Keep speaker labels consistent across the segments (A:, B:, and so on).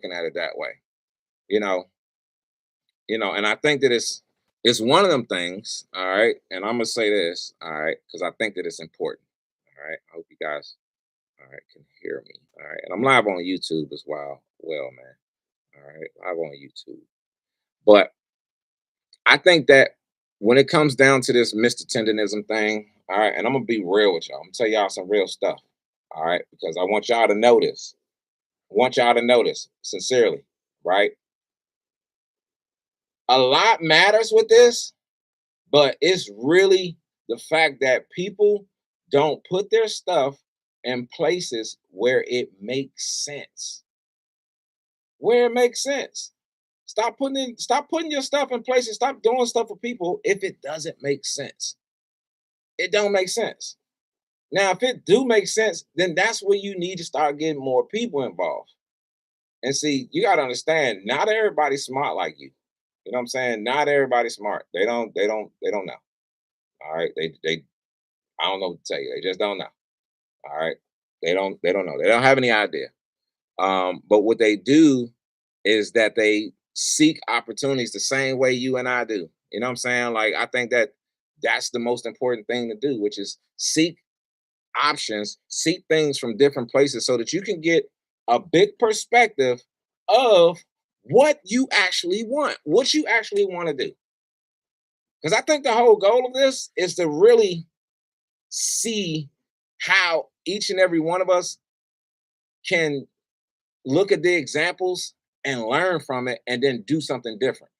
A: at it that way. You know, and I think that it's one of them things. All right, and I'm gonna say this. All right, because I think that it's important. All right, I hope you guys all right can hear me. All right, and I'm live on YouTube as well, man. All right, live on YouTube. But I think that when it comes down to this Mr. Tendernism thing, all right, and I'm gonna be real with y'all. I'm gonna tell y'all some real stuff. All right, because I want y'all to know this. I want y'all to know this sincerely, right? A lot matters with this, but it's really the fact that people don't put their stuff in places where it makes sense. Where it makes sense. Stop putting your stuff in places, stop doing stuff for people if it doesn't make sense. It don't make sense. Now, if it do make sense, then that's where you need to start getting more people involved. And see, you got to understand, not everybody's smart like you. You know what I'm saying? Not everybody's smart. They don't know. All right. They I don't know what to tell you. They just don't know. All right. They don't know. They don't have any idea. But what they do is that they seek opportunities the same way you and I do. You know what I'm saying? Like I think that that's the most important thing to do, which is seek options, seek things from different places so that you can get a big perspective of what you actually want, what you actually want to do. Because I think the whole goal of this is to really see how each and every one of us can look at the examples and learn from it and then do something different.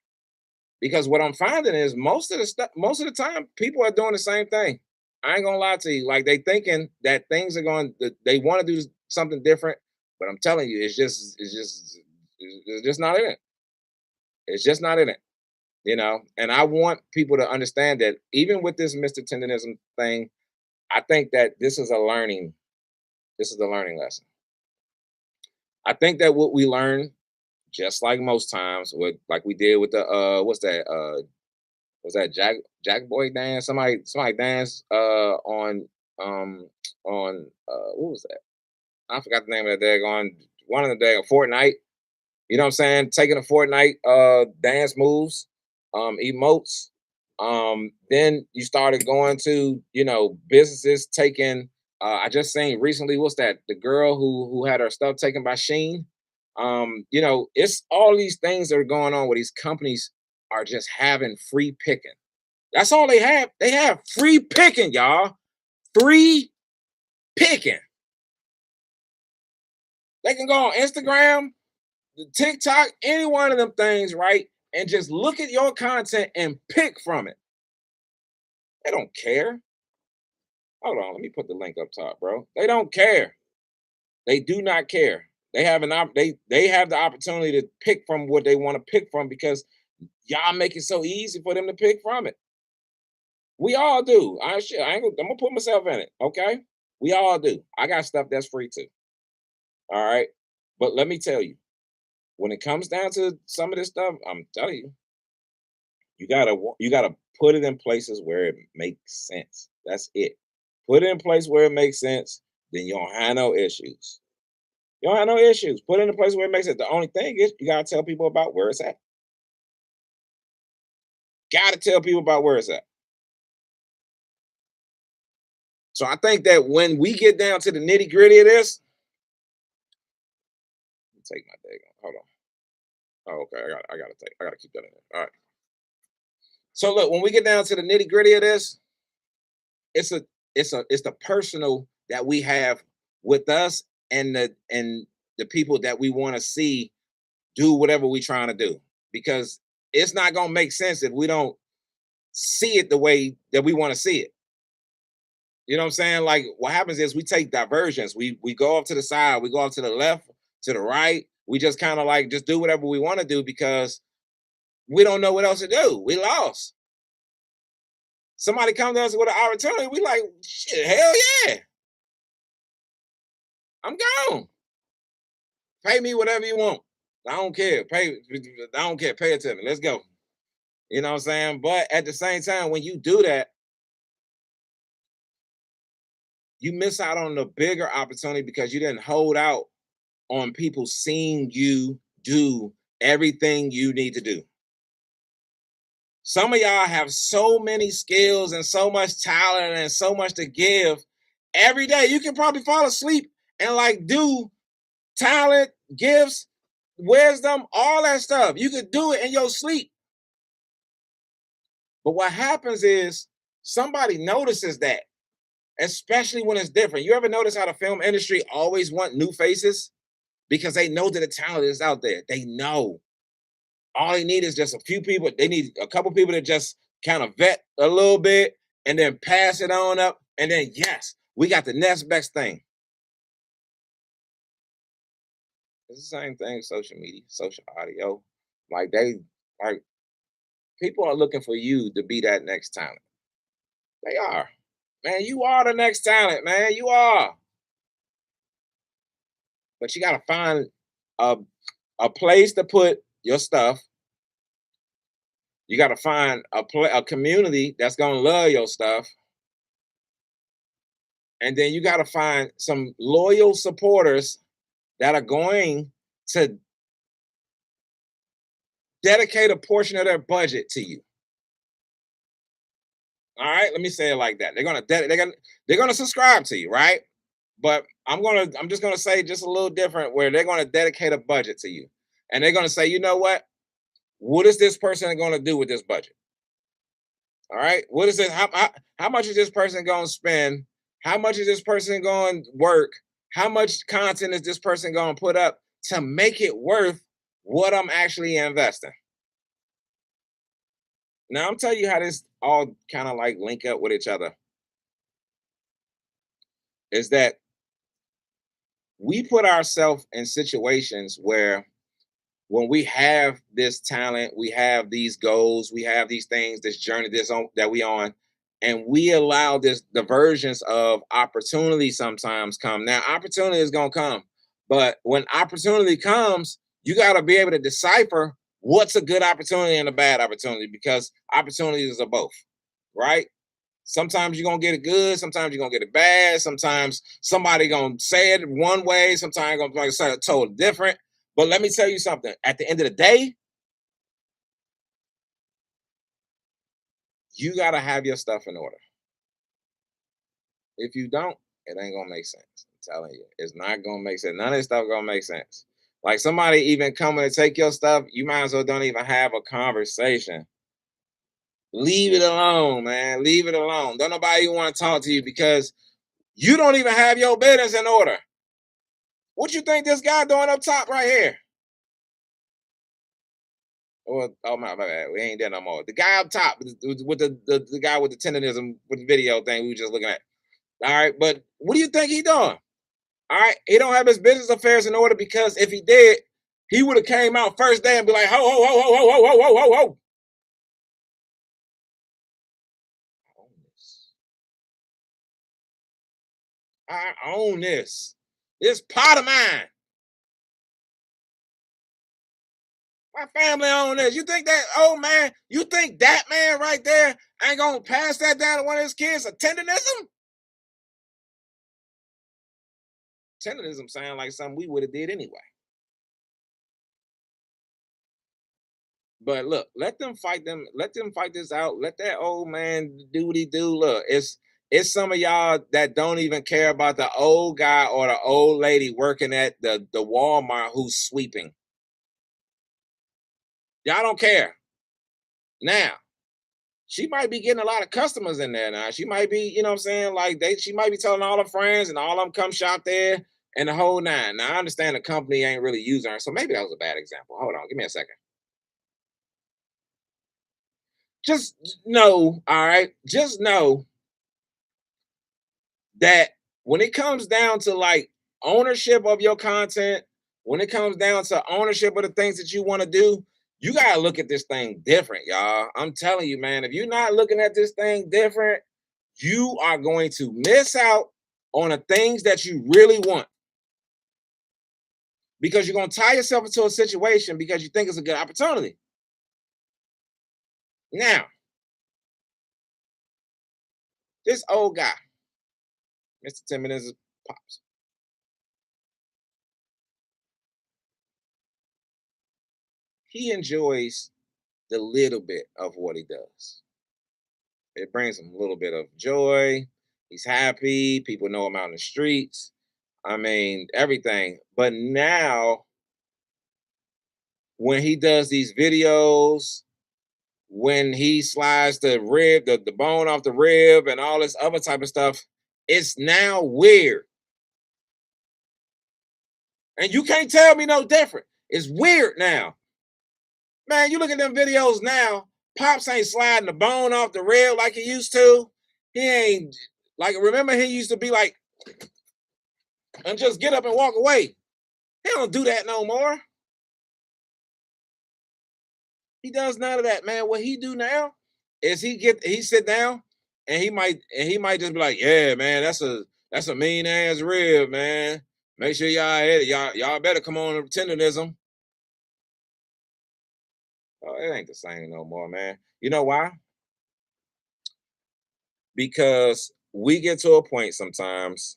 A: Because what I'm finding is most of the time, people are doing the same thing. I ain't gonna lie to you. Like they thinking that things are going, that they want to do something different, but I'm telling you, it's just not in it. It's just not in it. And I want people to understand that even with this Mr. Tenderism thing, I think that this is a learning lesson. I think that what we learn, just like most times, with like we did with the what's that was that Jack Boy dance? Somebody danced on what was that? I forgot the name of that daggone one of the day Fortnite. You know what I'm saying? Taking the Fortnite dance moves, emotes. Then you started going to, businesses taking I just seen recently, what's that? The girl who had her stuff taken by Sheen. It's all these things that are going on where these companies are just having free picking. That's all they have. They have free picking, y'all. Free picking. They can go on Instagram, TikTok, any one of them things, right? And just look at your content and pick from it. They don't care. Hold on, let me put the link up top, bro. They don't care. They do not care. They have the opportunity to pick from what they want to pick from because y'all make it so easy for them to pick from it. We all do. I'm gonna put myself in it. Okay, we all do. I got stuff that's free too. All right, but let me tell you, when it comes down to some of this stuff, I'm telling you, you gotta put it in places where it makes sense. That's it. Put it in place where it makes sense. Then you don't have no issues. You don't have no issues. Put it in a place where it makes sense. The only thing is, you gotta tell people about where it's at. Gotta tell people about where it's at. So I think that when we get down to the nitty gritty of this, take my day. Hold on. Oh, okay. I gotta keep that in there. All right. So look, when we get down to the nitty gritty of this, it's it's the personal that we have with us and the people that we want to see do whatever we're trying to do. Because it's not gonna make sense if we don't see it the way that we want to see it. You know what I'm saying? Like what happens is we take diversions. We go off to the side, we go off to the left, to the right. We just kind of like just do whatever we want to do because we don't know what else to do. We lost. Somebody come to us with an opportunity. We like, shit, hell yeah. I'm gone. Pay me whatever you want. I don't care. I don't care. Pay it to me. Let's go. You know what I'm saying? But at the same time, when you do that, you miss out on the bigger opportunity because you didn't hold out on people seeing you do everything you need to do. Some of y'all have so many skills and so much talent and so much to give. Every day you can probably fall asleep and like do talent, gifts, wisdom, all that stuff. You could do it in your sleep. But what happens is somebody notices that, especially when it's different. You ever notice how the film industry always want new faces? Because they know that the talent is out there. They know. All they need is just a few people. They need a couple people to just kind of vet a little bit and then pass it on up. And then, yes, we got the next best thing. It's the same thing, social media, social audio. Like like people are looking for you to be that next talent. They are. Man, you are the next talent, man. You are. But you gotta find a a place to put your stuff. You gotta find a community that's gonna love your stuff. And then you gotta find some loyal supporters that are going to dedicate a portion of their budget to you. All right, let me say it like that. They're gonna subscribe to you, right? But I'm just gonna say just a little different where they're gonna dedicate a budget to you. And they're gonna say, you know what is this person gonna do with this budget? All right. What is it? How much is this person going to spend? How much is this person going to work? How much content is this person going to put up to make it worth what I'm actually investing? Now, I'm telling you how this all kind of like link up with each other is that we put ourselves in situations where when we have this talent, we have these goals, we have these things, this journey, that we on, and we allow this diversions of opportunity sometimes come. Now, opportunity is gonna come, but when opportunity comes, you got to be able to decipher what's a good opportunity and a bad opportunity because opportunities are both, right? Sometimes you're gonna get it good, sometimes you're gonna get it bad, sometimes somebody gonna say it one way, sometimes gonna say it totally different. But let me tell you something. At the end of the day, you gotta have your stuff in order. If you don't, it ain't gonna make sense. I'm telling you, it's not gonna make sense. None of this stuff gonna make sense. Like somebody even coming to take your stuff, you might as well don't even have a conversation. Leave it alone, man. Leave it alone. Don't nobody even want to talk to you because you don't even have your business in order. What you think this guy doing up top right here? Or my bad. We ain't there no more. The guy up top with the guy with the tendernism with the video thing we were just looking at. All right, but what do you think he doing? All right, he don't have his business affairs in order because if he did, he would have came out first day and be like, ho ho ho ho ho ho ho ho ho ho. I own this. I own this. This pot of mine. My family own this. You think that old man? You think that man right there ain't gonna pass that down to one of his kids? A tendernism? Tendernism sound like something we would have did anyway. But look, let them fight them. Let them fight this out. Let that old man do what he do. Look, it's some of y'all that don't even care about the old guy or the old lady working at the Walmart who's sweeping. Y'all don't care. Now, she might be getting a lot of customers in there now. She might be, you know what I'm saying? Like she might be telling all her friends and all of them come shop there and the whole nine. Now I understand the company ain't really using her, so maybe that was a bad example. Hold on, give me a second. Just know, all right. Just know that when it comes down to like ownership of your content, when it comes down to ownership of the things that you want to do, you got to look at this thing different, y'all. I'm telling you, man, if you're not looking at this thing different, you are going to miss out on the things that you really want because you're going to tie yourself into a situation because you think it's a good opportunity. Now, this old guy, Mr. Timmons Pops, he enjoys the little bit of what he does. It brings him a little bit of joy. He's happy. People know him out in the streets. I mean, everything. But now, when he does these videos, when he slides the rib, the bone off the rib, and all this other type of stuff, it's now weird. And you can't tell me no different. It's weird now. Man, you look at them videos now, Pops ain't sliding the bone off the rib like he used to. He ain't like, remember he used to be like, and just get up and walk away. He don't do that no more. He does none of that, man. What he do now is he sit down and he might just be like, yeah, man, that's a mean ass rib, man. Make sure y'all hit it. Y'all better come on to tendernism. Oh, it ain't the same no more, man. You know why? Because we get to a point sometimes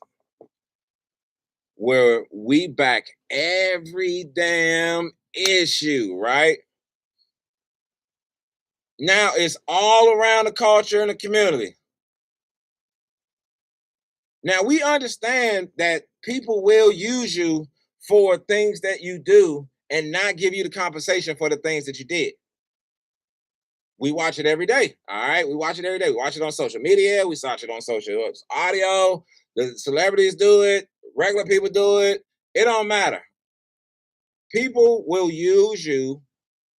A: where we back every damn issue, right? Now it's all around the culture and the community. Now we understand that people will use you for things that you do and not give you the compensation for the things that you did. We watch it every day. All right. We watch it every day. We watch it on social media. We watch it on social audio. The celebrities do it. Regular people do it. It don't matter. People will use you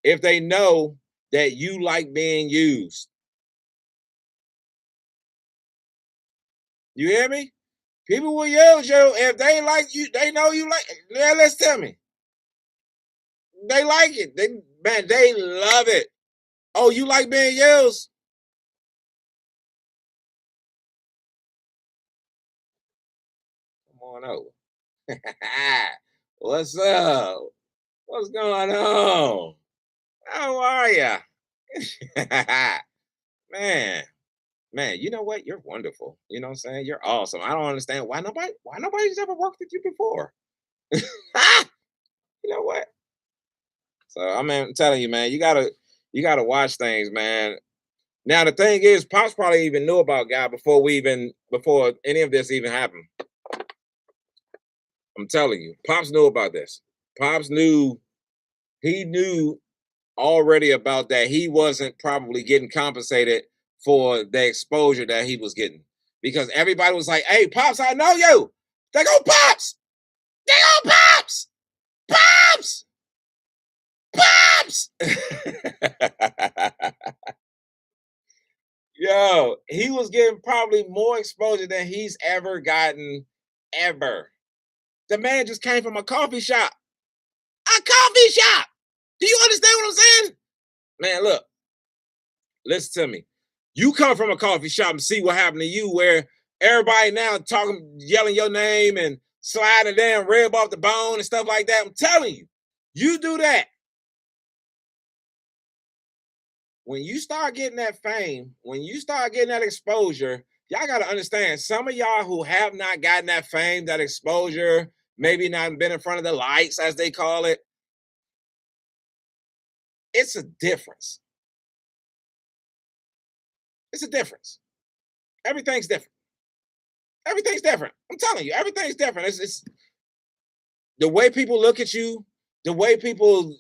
A: if they know that you like being used. You hear me? People will use you if they like you. They know you like. Yeah, let's tell me. They like it. They love it. Oh, you like being used? Come on over. What's up? What's going on? How are ya? man, man, you know what? You're wonderful. You know what I'm saying? You're awesome. I don't understand why nobody's ever worked with you before. you know what? So I'm telling you, man, you gotta watch things, man. Now the thing is, Pops probably even knew about God before any of this even happened. I'm telling you, Pops knew about this. Pops knew he knew already about that. He wasn't probably getting compensated for the exposure that he was getting because everybody was like, "Hey, Pops, I know you. They go Pops. They go Pops. Pops. Pops." Yo, he was getting probably more exposure than he's ever gotten ever. The man just came from a coffee shop. A coffee shop. Do you understand what I'm saying? Man, look, listen to me. You come from a coffee shop and see what happened to you, where everybody now talking, yelling your name and sliding a damn rib off the bone and stuff like that. I'm telling you, you do that. When you start getting that fame, when you start getting that exposure, y'all got to understand some of y'all who have not gotten that fame, that exposure, maybe not been in front of the lights, as they call it. It's a difference. It's a difference. Everything's different. Everything's different. I'm telling you, everything's different. It's the way people look at you, the way people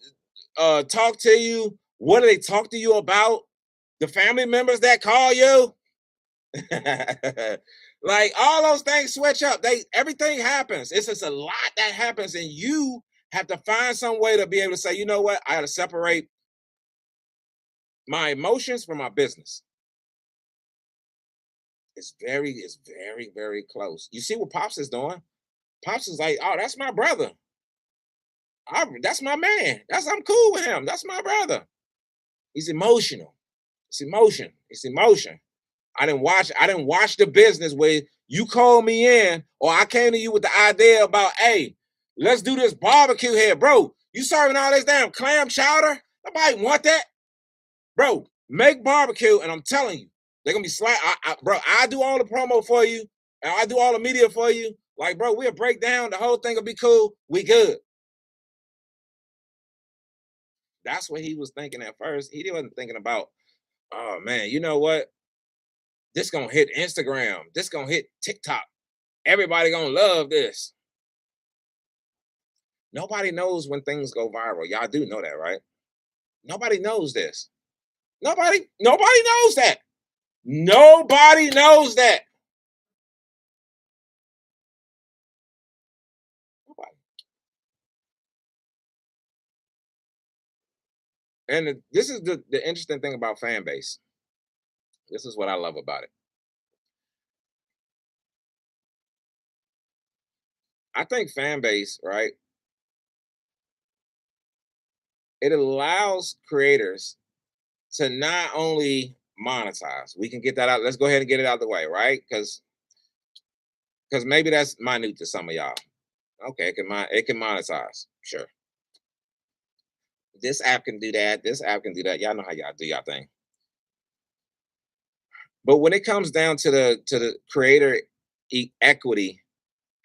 A: talk to you. What do they talk to you about? The family members that call you, like all those things switch up. Everything happens. It's just a lot that happens, and you have to find some way to be able to say, you know what? I got to separate my emotions from my business. It's very, very close. You see what Pops is doing? Pops is like, oh, that's my brother. That's my man. I'm cool with him. That's my brother. He's emotional. It's emotion. It's emotion. I didn't watch the business where you called me in, or I came to you with the idea about, hey, let's do this barbecue here, bro. You serving all this damn clam chowder? Nobody want that, bro. Make barbecue, and I'm telling you, they're gonna be bro. I do all the promo for you, and I do all the media for you. Like, bro, we'll break down. The whole thing will be cool. We good. That's what he was thinking at first. He wasn't thinking about, oh man, you know what? This gonna hit Instagram. This gonna hit TikTok. Everybody gonna love this. Nobody knows when things go viral. Y'all do know that, right? Nobody knows this. Nobody knows that. Nobody knows that. Nobody. And this is the interesting thing about fan base. This is what I love about it. I think fan base, right? It allows creators to not only monetize. We can get that out. Let's go ahead and get it out of the way, right? Because maybe that's minute to some of y'all. Okay, it can monetize. Sure. This app can do that. This app can do that. Y'all know how y'all do y'all thing. But when it comes down to the creator equity,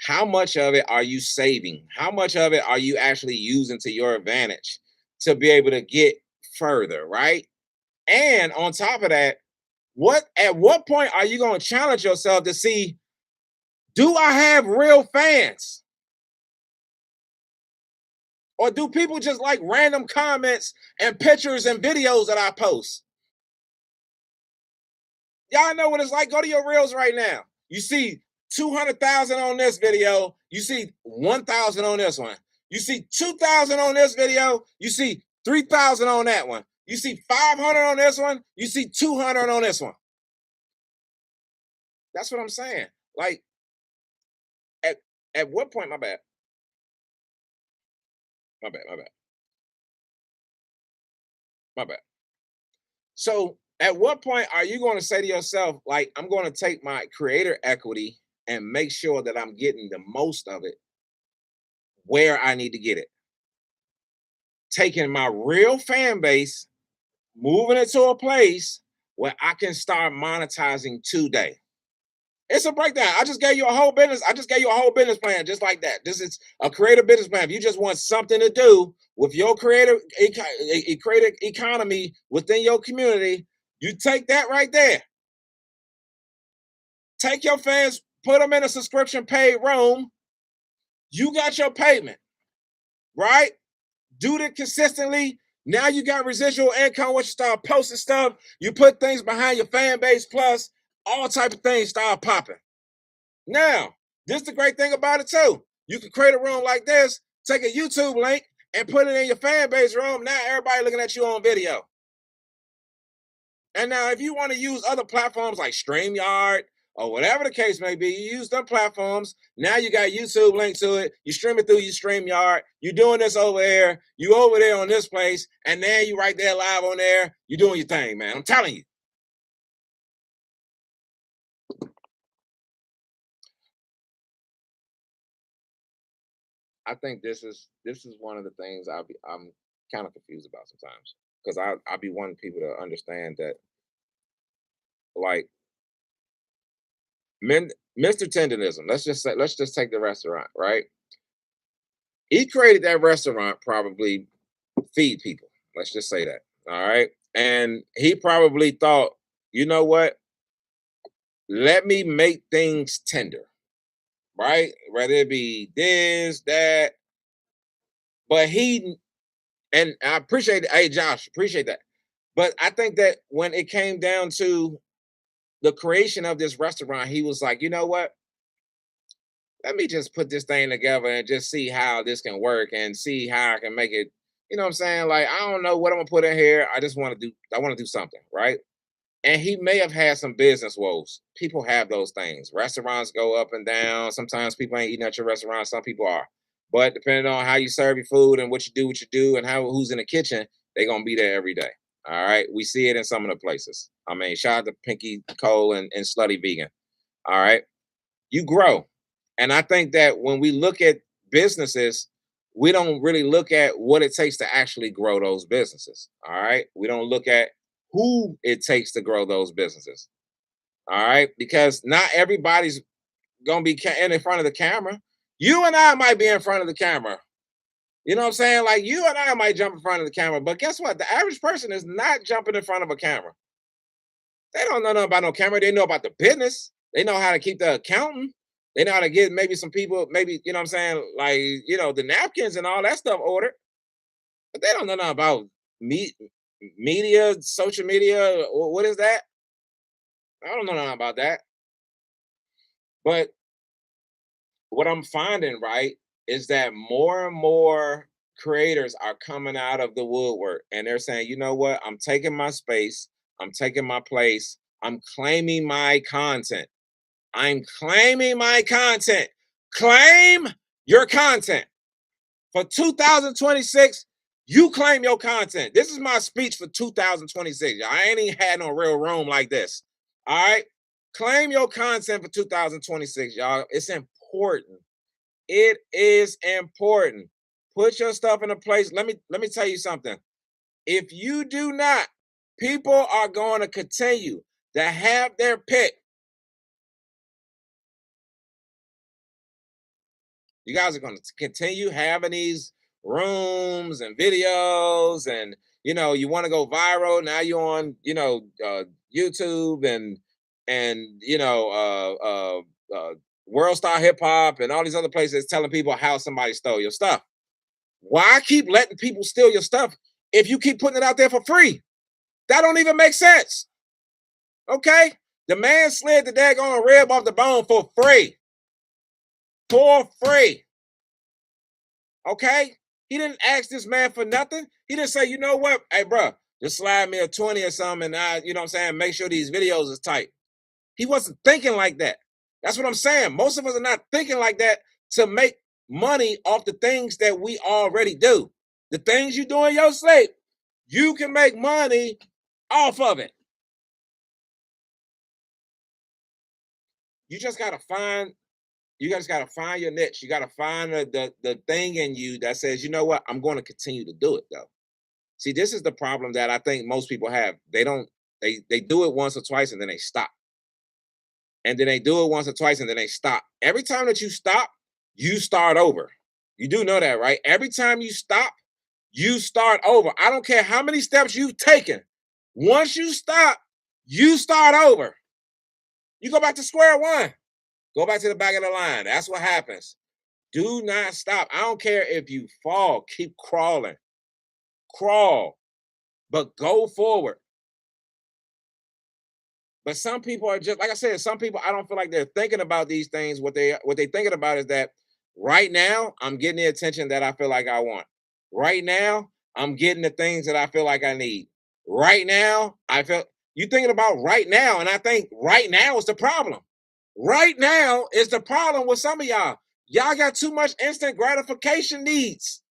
A: how much of it are you saving? How much of it are you actually using to your advantage to be able to get further, right? And on top of that, at what point are you going to challenge yourself to see, do I have real fans? Or do people just like random comments and pictures and videos that I post? Y'all know what it's like. Go to your reels right now. You see 200,000 on this video. You see 1,000 on this one. You see 2,000 on this video. You see 3,000 on that one. You see 500 on this one. You see 200 on this one. That's what I'm saying. Like, at what point, my bad. My bad, my bad, my bad. So at what point are you going to say to yourself, like, I'm going to take my creator equity and make sure that I'm getting the most of it where I need to get it? Taking my real fan base, moving it to a place where I can start monetizing today. It's a breakdown. I just gave you a whole business. I just gave you a whole business plan just like that. This is a creative business plan. If you just want something to do with your creative economy within your community, you take that right there. Take your fans, put them in a subscription paid room. You got your payment, right? Do it consistently. Now you got residual income. Once you start posting stuff, you put things behind your fan base plus all type of things start popping. Now, this is the great thing about it too. You can create a room like this, take a YouTube link and put it in your fan base room. Now everybody looking at you on video. And now if you want to use other platforms like StreamYard or whatever the case may be, you use them platforms. Now you got YouTube link to it. You stream it through your StreamYard. You're doing this over there. You over there on this place. And then you right there live on there. You're doing your thing, man. I'm telling you. I think this is one of the things I'm kind of confused about sometimes because I be wanting people to understand that, like, Mr. Tendernism. Let's just take the restaurant, right? He created that restaurant probably feed people. Let's just say that. All right. And he probably thought, you know what? Let me make things tender, right? Whether it be this, that. But and I appreciate it. Hey, Josh, appreciate that. But I think that when it came down to the creation of this restaurant, he was like, you know what? Let me just put this thing together and just see how this can work and see how I can make it. You know what I'm saying? Like, I don't know what I'm gonna put in here. I want to do something, right? And he may have had some business woes. People have those things. Restaurants go up and down. Sometimes people ain't eating at your restaurant. Some people are. But depending on how you serve your food and what you do, and who's in the kitchen, they're gonna be there every day. All right. We see it in some of the places. I mean, shout out to Pinky Cole and Slutty Vegan. All right. You grow. And I think that when we look at businesses, we don't really look at what it takes to actually grow those businesses. All right. We don't look at who it takes to grow those businesses. All right. Because not everybody's going to be in front of the camera. You and I might be in front of the camera, You know what I'm saying? Like you and I might jump in front of the camera, but guess what? The average person is not jumping in front of a camera. They don't know nothing about no camera. They know about the business. They know how to keep the accountant. They know how to get maybe some people, maybe, you know what I'm saying, like, the napkins and all that stuff ordered. But they don't know nothing about me, media, social media. What is that? I don't know nothing about that. But what I'm finding, right, is that more and more creators are coming out of the woodwork and they're saying, you know what, I'm taking my space, I'm taking my place, I'm claiming my content. I'm claiming my content. Claim your content. For 2026, you claim your content. This is my speech for 2026. I ain't even had no real room like this. All right. Claim your content for 2026, y'all. It's important. It is important. Put your stuff in a place. Let me tell you something. If you do not, people are going to continue to have their pick. You guys are going to continue having these rooms and videos, and you want to go viral. Now you're on, YouTube and World Star Hip Hop and all these other places telling people how somebody stole your stuff. Why keep letting people steal your stuff if you keep putting it out there for free? That don't even make sense. Okay, the man slid the daggone rib off the bone for free. For free. Okay? He didn't ask this man for nothing. He didn't say, you know what? Hey, bro, just slide me a 20 or something and you know what I'm saying? Make sure these videos is tight. He wasn't thinking like that. That's what I'm saying. Most of us are not thinking like that to make money off the things that we already do. The things you do in your sleep, you can make money off of it. You just gotta find you guys got to find your niche. You got to find the thing in you that says, you know what, I'm going to continue to do it though. See, this is the problem that I think most people have. They don't they do it once or twice and then they stop. And then they do it once or twice and then they stop. Every time that you stop, you start over. You do know that, right? Every time you stop, you start over. I don't care how many steps you've taken. Once you stop, you start over. You go back to square one. Go back to the back of the line. That's what happens. Do not stop. I don't care if you fall, keep crawling. Crawl, but go forward. But some people are just like I said, some people I don't feel like they're thinking about these things. What they thinking about is that right now I'm getting the attention that I feel like I want. Right now, I'm getting the things that I feel like I need. Right now, I feel you thinking about right now, and I think right now is the problem. Right now is the problem with some of y'all. Y'all got too much instant gratification needs.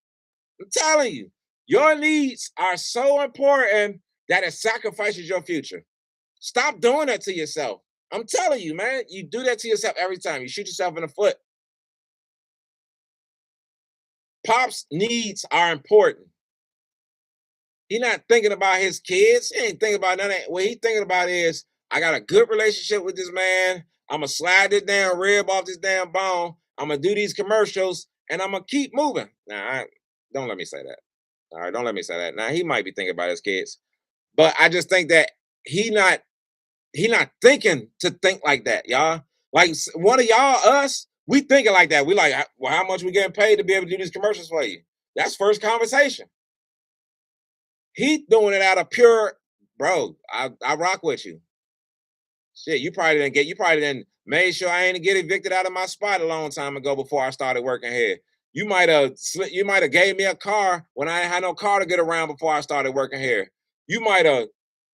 A: I'm telling you, your needs are so important that it sacrifices your future. Stop doing that to yourself. I'm telling you, man, you do that to yourself every time. You shoot yourself in the foot. Pop's needs are important. He's not thinking about his kids. He ain't thinking about none of that. What he's thinking about is, I got a good relationship with this man. I'm gonna slide this damn rib off this damn bone. I'm gonna do these commercials, and I'm gonna keep moving. Now, don't let me say that. All right, don't let me say that. Now he might be thinking about his kids, but I just think that he not thinking to think like that, y'all. Like one of y'all, us, we thinking like that. We like, well, how much we getting paid to be able to do these commercials for you? That's first conversation. He doing it out of pure, bro. I rock with you. Shit, you probably didn't made sure I ain't get evicted out of my spot a long time ago before I started working here. You might have gave me a car when I ain't had no car to get around before I started working here. You might have,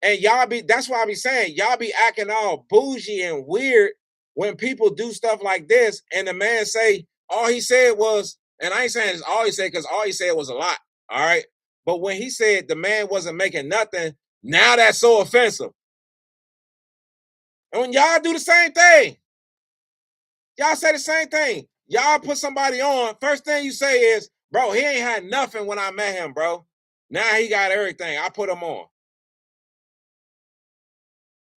A: and y'all be that's why I be saying y'all be acting all bougie and weird when people do stuff like this, and the man say all he said was, and I ain't saying it's all he said because all he said was a lot. All right. But when he said the man wasn't making nothing, now that's so offensive. And when y'all do the same thing, y'all say the same thing. Y'all put somebody on. First thing you say is, bro, he ain't had nothing when I met him, bro. Now he got everything. I put him on.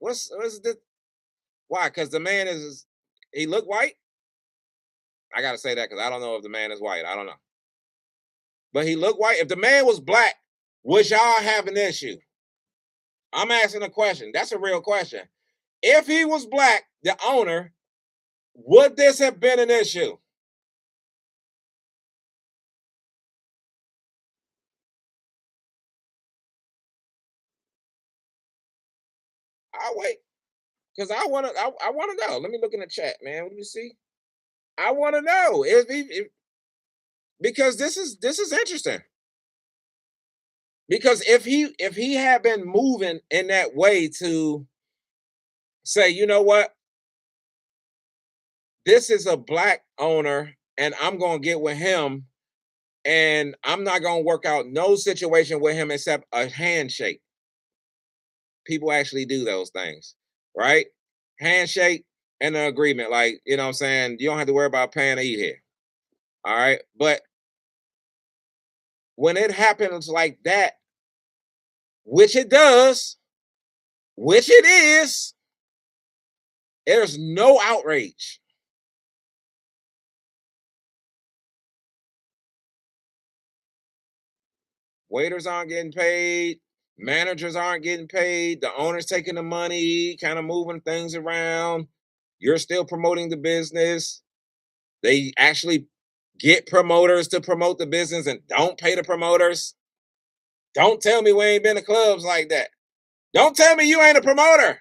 A: What's the why? Because the man is he look white? I gotta say that because I don't know if the man is white. I don't know. but he looked white. If the man was black, would y'all have an issue? I'm asking a question. That's a real question. If he was black, the owner, would this have been an issue? I'll wait because I want to know. Let me look in the chat, man. Let me see. I want to know because this is interesting. Because if he had been moving in that way to say, you know what, this is a black owner, and I'm gonna get with him, and I'm not gonna work out no situation with him except a handshake. People actually do those things, right? Handshake and an agreement, like you know what I'm saying. You don't have to worry about paying to eat here. All right. But when it happens like that, which it does, which it is, there's no outrage. Waiters aren't getting paid, managers aren't getting paid, the owner's taking the money, kind of moving things around. You're still promoting the business. They actually get promoters to promote the business and don't pay the promoters. Don't tell me we ain't been to clubs like that. Don't tell me you ain't a promoter.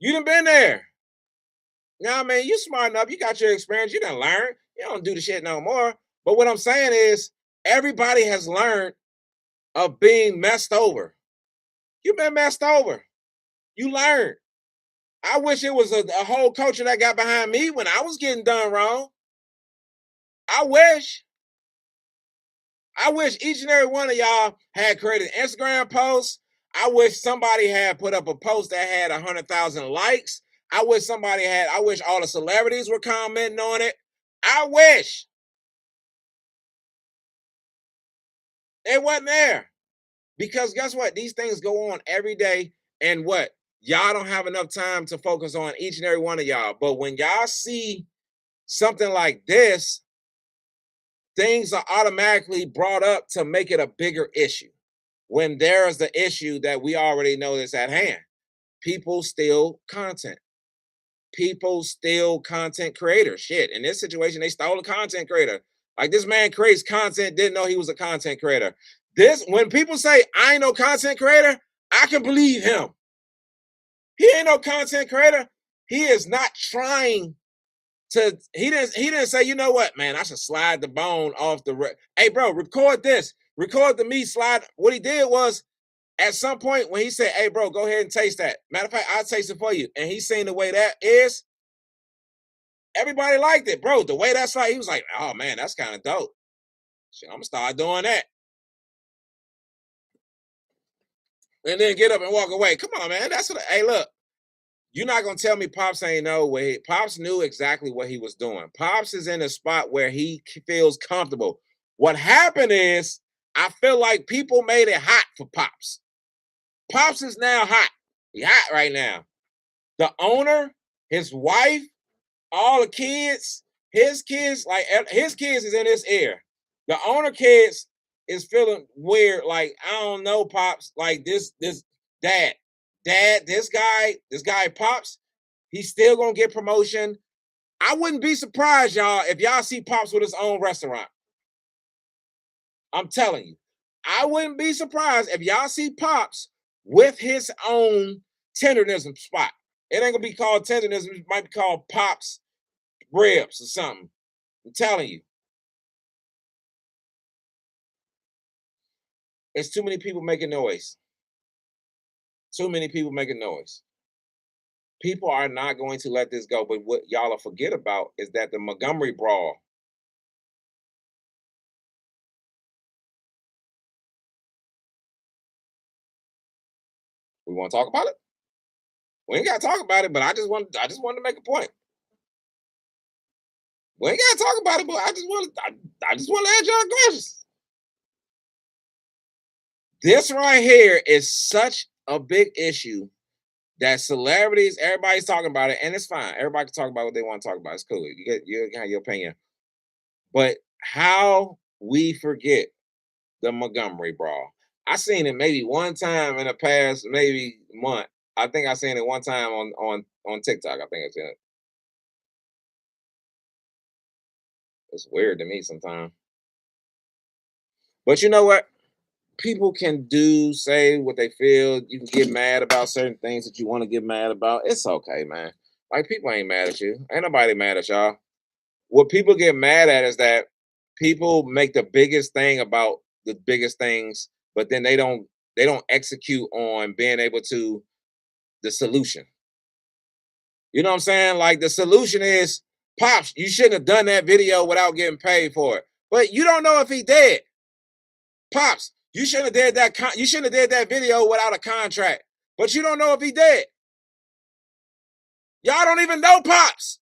A: You done been there. Now, man, you smart enough. You got your experience. You done learn. You don't do the shit no more. But what I'm saying is, everybody has learned of being messed over. You've been messed over. You learned. I wish it was a whole culture that got behind me when I was getting done wrong. I wish. I wish each and every one of y'all had created Instagram posts. I wish somebody had put up a post that had 100,000 likes. I wish all the celebrities were commenting on it. I wish it wasn't there. Because guess what? These things go on every day. And what? Y'all don't have enough time to focus on each and every one of y'all. But when y'all see something like this, things are automatically brought up to make it a bigger issue. When there's the issue that we already know is at hand. People steal content. People steal content creators. Shit. In this situation, they stole a content creator. Like this man creates content, didn't know he was a content creator. This when people say I ain't no content creator, I can believe him. He ain't no content creator. He is not trying to. He didn't say, you know what, man, I should slide the bone off the. Hey, bro, record this. Record the meat slide. What he did was at some point when he said, hey, bro, go ahead and taste that. Matter of fact, I'll taste it for you. And he seen the way that is. Everybody liked it, bro. The way that's like, he was like, oh man, that's kind of dope. Shit, I'm gonna start doing that. And then get up and walk away. Come on, man. That's what. Hey, look, you're not gonna tell me Pops ain't know where Pops knew exactly what he was doing. Pops is in a spot where he feels comfortable. What happened is, I feel like people made it hot for Pops. Pops is now hot. He hot right now. The owner, his wife, all the kids, his kids, like his kids is in his ear. The owner kids is feeling weird, like I don't know, Pops, like this dad, this guy Pops, he's still gonna get promotion. I wouldn't be surprised, y'all, if y'all see Pops with his own restaurant. I'm telling you, I wouldn't be surprised if y'all see Pops with his own tendernism spot. It ain't gonna be called tendernism, it might be called Pops Ribs or something. I'm telling you, it's too many people making noise. Too many people making noise. People are not going to let this go. But what y'all will forget about is that the Montgomery brawl. We want to talk about it. We ain't got to talk about it, but I just wanted to make a point. We ain't got to talk about it, but I just want to ask y'all questions. This right here is such a big issue that celebrities, everybody's talking about it, and it's fine. Everybody can talk about what they want to talk about. It's cool. You have your opinion. But how we forget the Montgomery brawl. I seen it maybe one time in the past, maybe month. I think I seen it one time on TikTok. I think it's in it. It's weird to me sometimes. But you know what? People can say what they feel. You can get mad about certain things that you want to get mad about. It's okay, man. Like people ain't mad at you. Ain't nobody mad at y'all. What people get mad at is that people make the biggest thing about the biggest things, but then they don't execute on being able to the solution. You know what I'm saying? Like the solution is, Pops, you shouldn't have done that video without getting paid for it. But you don't know if he did. Pops, you shouldn't have did that. You shouldn't have did that video without a contract. But you don't know if he did. Y'all don't even know Pops.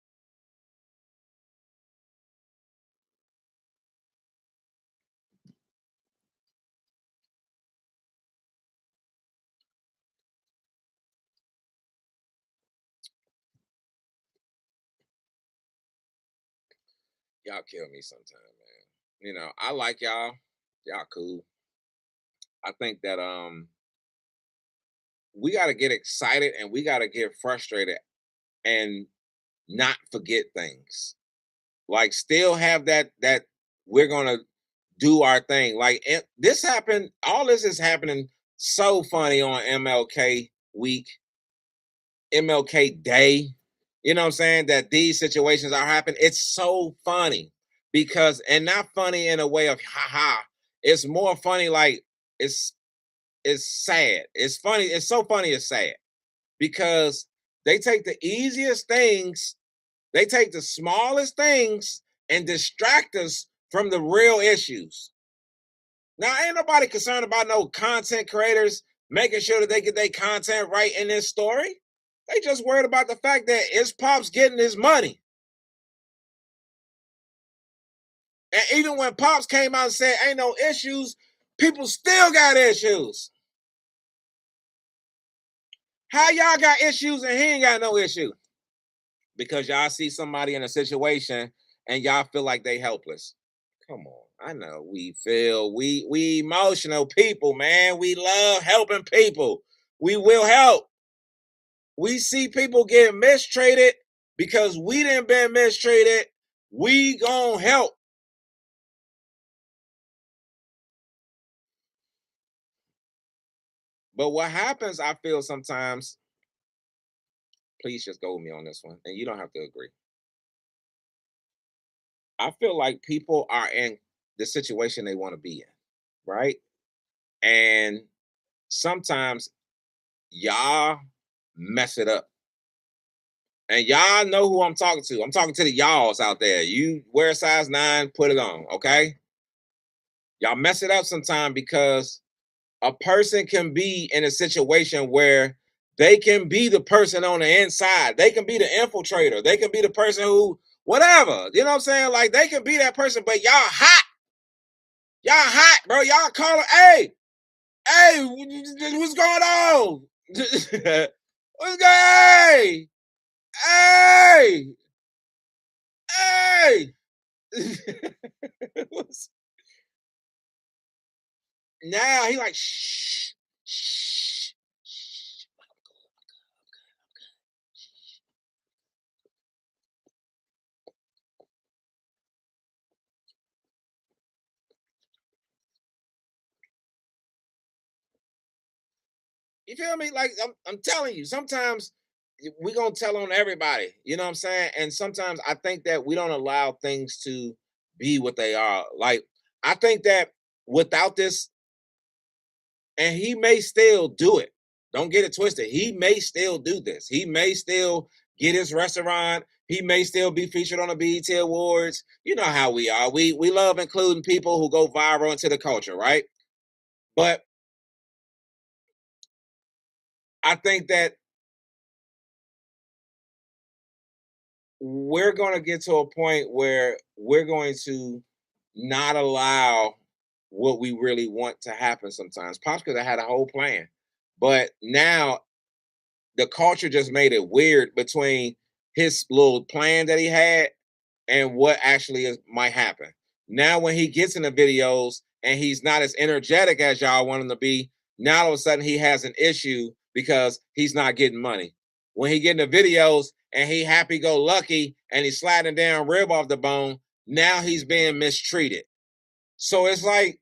A: Y'all kill me sometime, man. You know, I like y'all. Y'all cool. I think that we got to get excited and we got to get frustrated and not forget things. Like still have that we're going to do our thing. Like this happened, all this is happening so funny on MLK week, MLK day. You know what I'm saying? That these situations are happening. It's so funny because, and not funny in a way of haha. It's more funny like it's it's sad. It's funny. It's so funny. It's sad because they take the easiest things, they take the smallest things and distract us from the real issues. Now, ain't nobody concerned about no content creators making sure that they get their content right in this story. They just worried about the fact that it's Pops getting his money. And even when Pops came out and said ain't no issues, people still got issues. How y'all got issues and he ain't got no issue? Because y'all see somebody in a situation and y'all feel like they helpless. Come on. I know we emotional people, man. We love helping people. We will help. We see people get mistreated because we didn't been mistreated. We gonna help. But what happens, I feel sometimes, please just go with me on this one, and you don't have to agree. I feel like people are in the situation they want to be in, right? And sometimes y'all mess it up. And y'all know who I'm talking to. I'm talking to the y'alls out there. You wear a size 9, put it on, okay? Y'all mess it up sometime because a person can be in a situation where they can be the person on the inside. They can be the infiltrator. They can be the person who, whatever. You know what I'm saying? Like they can be that person, but y'all hot. Y'all hot, bro. Y'all call it, hey, what's going on? What's going on? Hey, hey. Now he like shh, shh, shh. You feel me? Like I'm telling you, sometimes we gonna tell on everybody. You know what I'm saying? And sometimes I think that we don't allow things to be what they are. Like I think that without this, and he may still do it. Don't get it twisted. He may still do this. He may still get his restaurant. He may still be featured on the BET Awards. You know how we are. We love including people who go viral into the culture, right? But I think that we're going to get to a point where we're going to not allow what we really want to happen sometimes. Pops could have had a whole plan, but now the culture just made it weird between his little plan that he had and what actually might happen. Now, when he gets in the videos and he's not as energetic as y'all want him to be, now all of a sudden he has an issue because he's not getting money. When he get in the videos and he happy go lucky and he's sliding down rib off the bone, now he's being mistreated. So it's like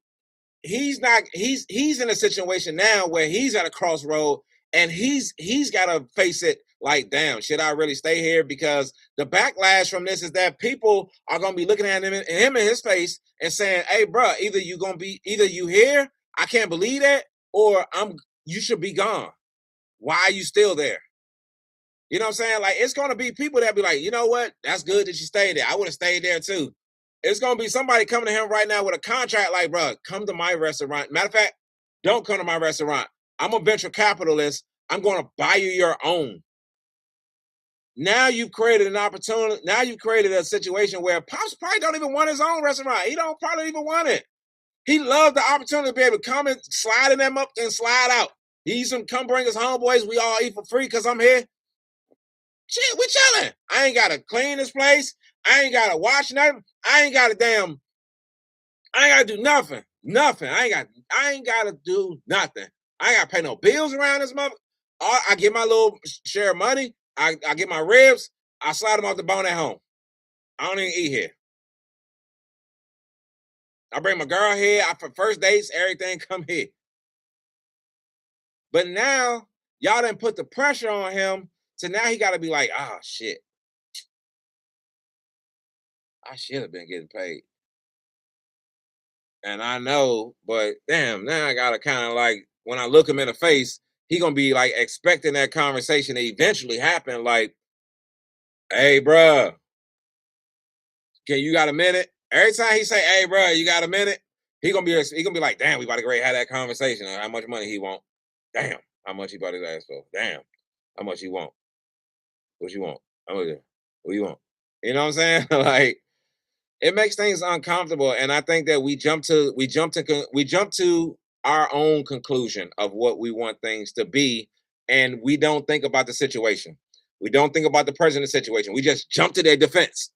A: he's in a situation now where he's at a crossroad and he's got to face it like, damn, should I really stay here? Because the backlash from this is that people are going to be looking at him in his face and saying, hey, bro, either you here, I can't believe that, or you should be gone. Why are you still there? You know what I'm saying? Like, it's going to be people that be like, you know what? That's good that you stayed there. I would have stayed there too. It's going to be somebody coming to him right now with a contract like, bro, come to my restaurant. Matter of fact, don't come to my restaurant. I'm a venture capitalist. I'm going to buy you your own. Now you've created an opportunity. Now you've created a situation where Pops probably don't even want his own restaurant. He don't probably even want it. He loved the opportunity to be able to come and slide them up and slide out. He used to come bring his homeboys. We all eat for free because I'm here. Shit, we chilling. I ain't gotta clean this place. I ain't gotta wash nothing. I ain't gotta do nothing. Nothing. I ain't gotta do nothing. I ain't gotta pay no bills around this mother. I get my little share of money. I get my ribs. I slide them off the bone at home. I don't even eat here. I bring my girl here. For first dates, everything come here. But now y'all done put the pressure on him. So now he gotta be like, oh shit. I should have been getting paid. And I know, but damn, now I gotta kind of like, when I look him in the face, he gonna be like expecting that conversation to eventually happen. Like, hey, bro, can you got a minute? Every time he say, hey, bro, you got a minute? He gonna be like, damn, we about to go have that conversation. How much money he want? Damn, how much he about his ass for? Damn, how much he want? What you want? What you want? You know what I'm saying? Like, it makes things uncomfortable, and I think that we jump to our own conclusion of what we want things to be, and we don't think about the situation. We don't think about the person in the situation. We just jump to their defense.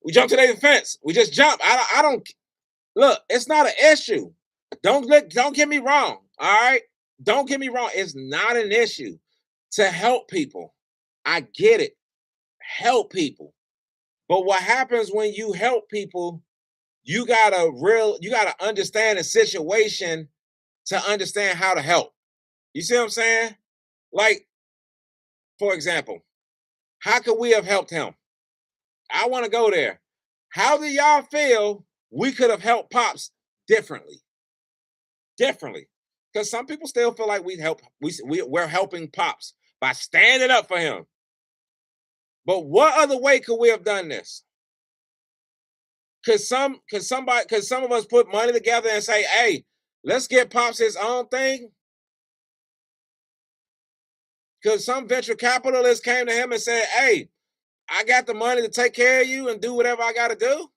A: We jump to their defense. We just jump. I don't look. It's not an issue. Don't get me wrong. All right. Don't get me wrong. It's not an issue to help people. I get it. Help people. But what happens when you help people, you gotta understand the situation to understand how to help. You see what I'm saying? Like, for example, how could we have helped him? I want to go there. How do y'all feel we could have helped Pops differently? Differently. Because some people still feel like we're helping Pops by standing up for him. But what other way could we have done this? Could some of us put money together and say, hey, let's get Pops his own thing? Because some venture capitalist came to him and said, hey, I got the money to take care of you and do whatever I got to do?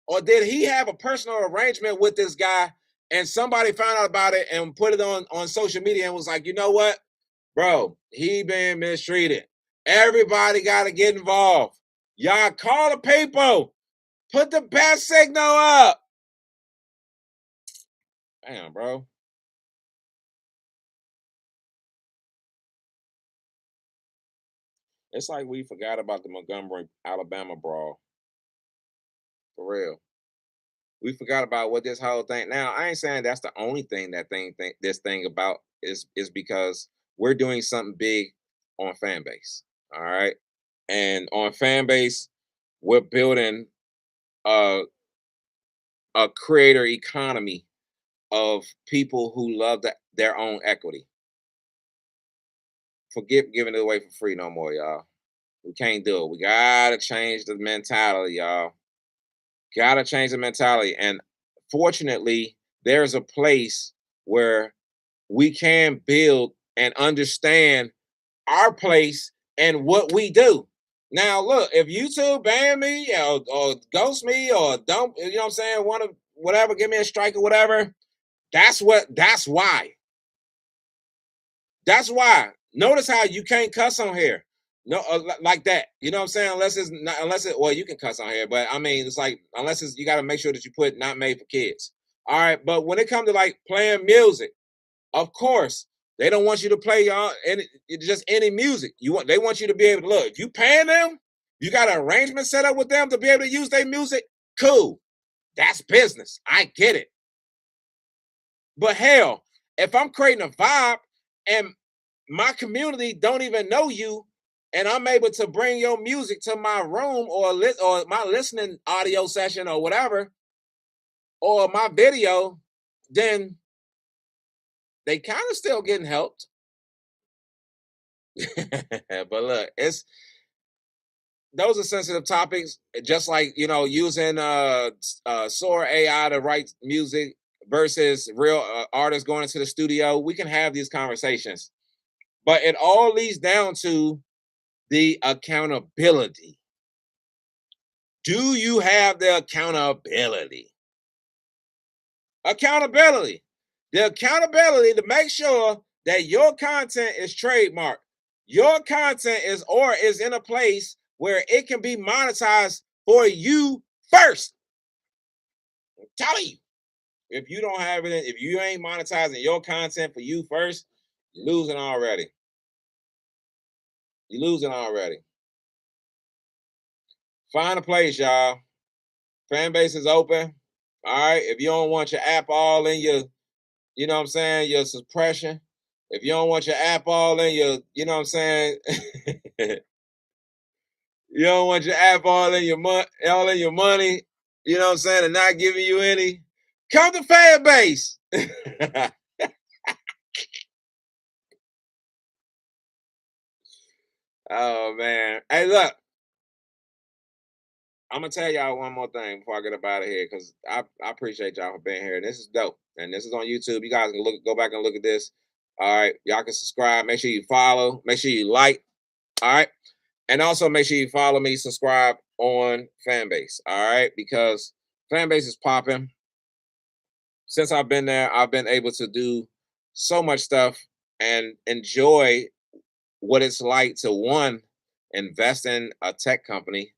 A: Or did he have a personal arrangement with this guy and somebody found out about it and put it on social media and was like, you know what, bro, he been mistreated. Everybody got to get involved. Y'all call the people. Put the bat signal up. Damn, bro. It's like we forgot about the Montgomery, Alabama brawl. For real. We forgot about what this whole thing. Now, I ain't saying that's the only thing this thing about is because we're doing something big on Fanbase. All right. And on Fanbase, we're building a creator economy of people who love their own equity. Forget giving it away for free no more, y'all. We can't do it. We gotta change the mentality, y'all. Gotta change the mentality. And fortunately, there's a place where we can build and understand our place and what we do. Now, look, if YouTube ban me or ghost me or don't, you know what I'm saying, want to whatever, give me a strike or whatever, that's why. That's why. Notice how you can't cuss on here. No, like that. You know what I'm saying? Unless it's not, unless it, well, you can cuss on here, but I mean, it's like, unless it's, you got to make sure that you put not made for kids. All right. But when it comes to like playing music, of course, they don't want you to play any, just any music. They want you to be able to look. If you paying them, you got an arrangement set up with them to be able to use their music. Cool. That's business. I get it. But hell, if I'm creating a vibe and my community don't even know you, and I'm able to bring your music to my room or my listening audio session or whatever, or my video, then they kind of still getting helped. But look, it's those are sensitive topics. Just like using Sora AI to write music versus real artists going into the studio. We can have these conversations, but it all leads down to the accountability. Do you have the accountability? Accountability. The accountability to make sure that your content is trademarked. Your content is in a place where it can be monetized for you first. I'm telling you, if you don't have it, if you ain't monetizing your content for you first, you're losing already. You're losing already. Find a place, y'all. Fanbase is open. All right. If you don't want your app all in your, you know what I'm saying, your suppression. If you don't want your app all in your, you know what I'm saying, you don't want your app all in your money, you know what I'm saying, and not giving you any, come to Fanbase. Oh man. Hey, look, I'm gonna tell y'all one more thing before I get up out of here because I appreciate y'all for being here. This is dope, and this is on YouTube. You guys can go back and look at this. All right, y'all can subscribe. Make sure you follow. Make sure you like. All right, and also make sure you follow me, subscribe on Fanbase. All right, because Fanbase is popping. Since I've been there, I've been able to do so much stuff and enjoy what it's like to invest in a tech company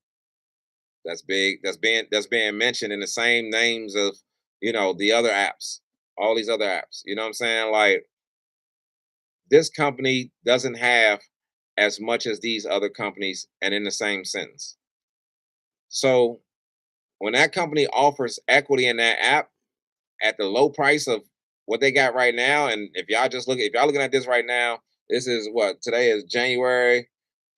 A: that's big, that's being mentioned in the same names of the other apps, all these other apps. You know what I'm saying? Like, this company doesn't have as much as these other companies and in the same sentence. So when that company offers equity in that app at the low price of what they got right now, and if y'all looking at this right now, this is what today is January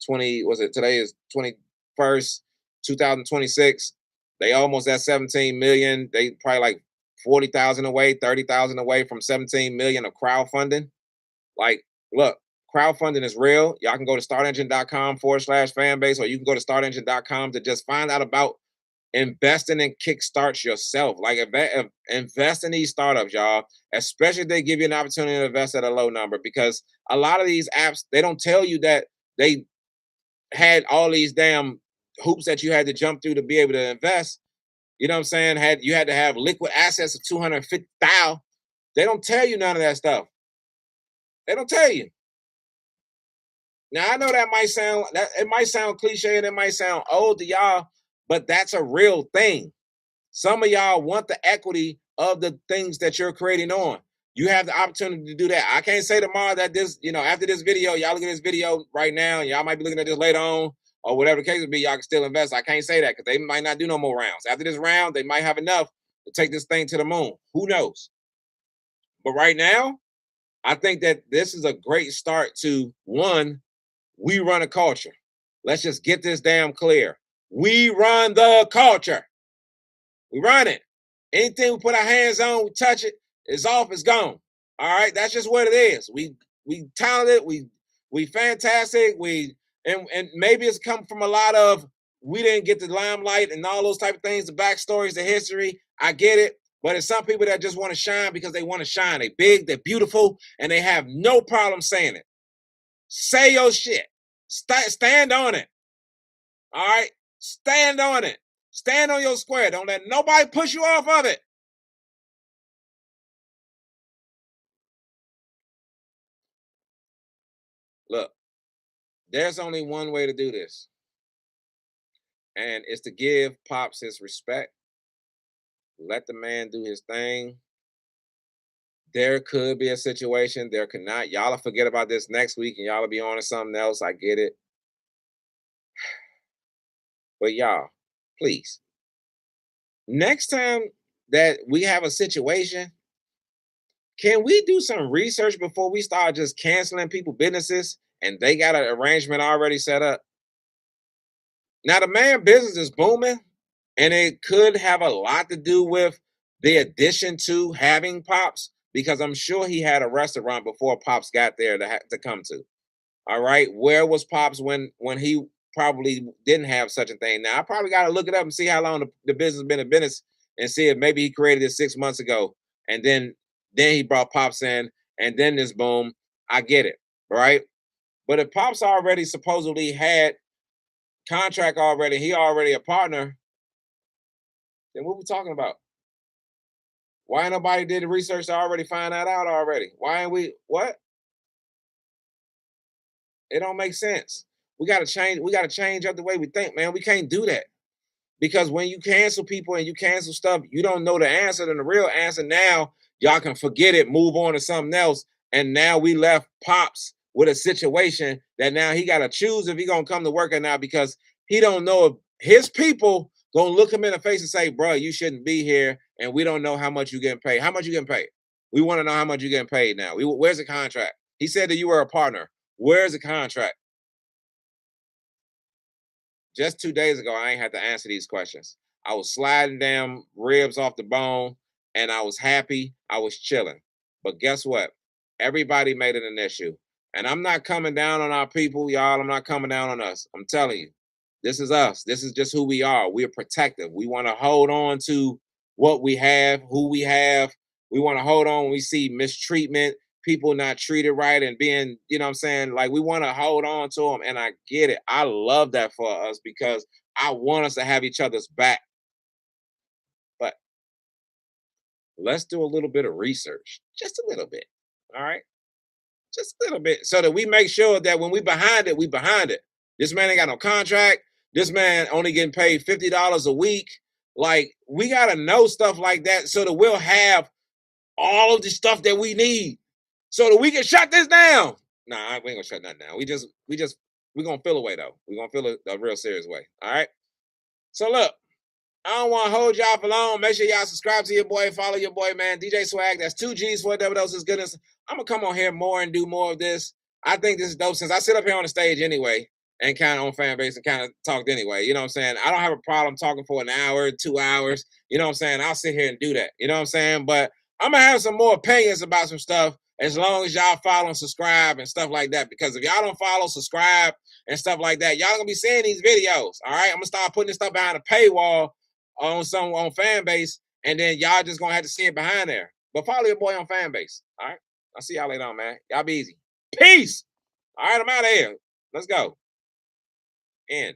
A: 20, was it today is 21st, 2026. They almost at 17 million. They probably like 40,000 away, 30,000 away from 17 million of crowdfunding. Like, look, crowdfunding is real. Y'all can go to startengine.com/fanbase, or you can go to startengine.com to just find out about investing in kickstarts yourself. Like, invest in these startups, y'all, especially if they give you an opportunity to invest at a low number, because a lot of these apps, they don't tell you that they had all these damn hoops that you had to jump through to be able to invest. You know what I'm saying? You had to have liquid assets of 250,000. They don't tell you none of that stuff. They don't tell you. Now I know that it might sound cliche and it might sound old to y'all, but that's a real thing. Some of y'all want the equity of the things that you're creating on. You have the opportunity to do that. I can't say tomorrow that after this video, y'all look at this video right now, and y'all might be looking at this later on, or whatever the case would be, y'all can still invest. I can't say that because they might not do no more rounds. After this round, they might have enough to take this thing to the moon. Who knows? But right now, I think that this is a great start to one. We run a culture. Let's just get this damn clear. We run the culture. We run it. Anything we put our hands on, we touch it, it's off, it's gone. All right, that's just what it is. We talented, we fantastic, and maybe it's come from a lot of we didn't get the limelight and all those type of things, the backstories, the history. I get it, but it's some people that just want to shine because they want to shine. They big, they're beautiful, and they have no problem saying it. Say your shit. Stand on it. All right, stand on it. Stand on your square. Don't let nobody push you off of it. Look, There's only one way to do this, and it's to give Pops his respect. Let the man do his thing. There could be a situation, there could not. Y'all will forget about this next week and y'all will be on to something else. I get it. But y'all, please, next time that we have a situation, can we do some research before we start just canceling people businesses and they got an arrangement already set up? Now the man business is booming, and it could have a lot to do with the addition to having Pops, because I'm sure he had a restaurant before Pops got there to come to. All right, where was Pops when he probably didn't have such a thing? Now I probably got to look it up and see how long the business been in business, and see if maybe he created it 6 months ago, and then he brought Pops in, and then this boom. I get it, right? But if Pops already supposedly had contract already, he already a partner, then what we talking about? Why ain't nobody did the research to already find that out already? Why ain't we what? It don't make sense. We gotta change up the way we think, man. We can't do that. Because when you cancel people and you cancel stuff, you don't know the answer. Then the real answer now, y'all can forget it, move on to something else. And now we left Pops with a situation that now he got to choose if he gonna come to work or not, because he don't know if his people gonna look him in the face and say, "Bro, you shouldn't be here," and we don't know how much you getting paid. How much you getting paid? We want to know how much you getting paid now. Where's the contract? He said that you were a partner. Where's the contract? Just 2 days ago, I ain't had to answer these questions. I was sliding damn ribs off the bone, and I was happy. I was chilling. But guess what? Everybody made it an issue. And I'm not coming down on our people, y'all. I'm not coming down on us. I'm telling you, this is us. This is just who we are. We're protective. We want to hold on to what we have, who we have. We want to hold on when we see mistreatment, people not treated right and being, you know what I'm saying? Like, we want to hold on to them. And I get it. I love that for us because I want us to have each other's back. But let's do a little bit of research, just a little bit. All right. Just a little bit. So that we make sure that when we behind it, we behind it. This man ain't got no contract. This man only getting paid $50 a week. Like, we got to know stuff like that so that we'll have all of the stuff that we need so that we can shut this down. Nah, we ain't gonna shut nothing down. We gonna feel a way though. We gonna feel a real serious way. All right. So look, I don't want to hold y'all for long. Make sure y'all subscribe to your boy, follow your boy, man. DJ Swag. That's 2 G's for double doses goodness. I'm gonna come on here more and do more of this. I think this is dope since I sit up here on the stage anyway and kind of on Fanbase and kind of talked anyway. You know what I'm saying? I don't have a problem talking for an hour, 2 hours. You know what I'm saying? I'll sit here and do that. You know what I'm saying? But I'm gonna have some more opinions about some stuff as long as y'all follow and subscribe and stuff like that. Because if y'all don't follow, subscribe, and stuff like that, y'all gonna be seeing these videos. All right, I'm gonna start putting this stuff behind a paywall on Fanbase, and then y'all just gonna have to see it behind there. But follow your boy on Fanbase. All right, I'll see y'all later on, man. Y'all be easy. Peace. All right, I'm out of here. Let's go. In.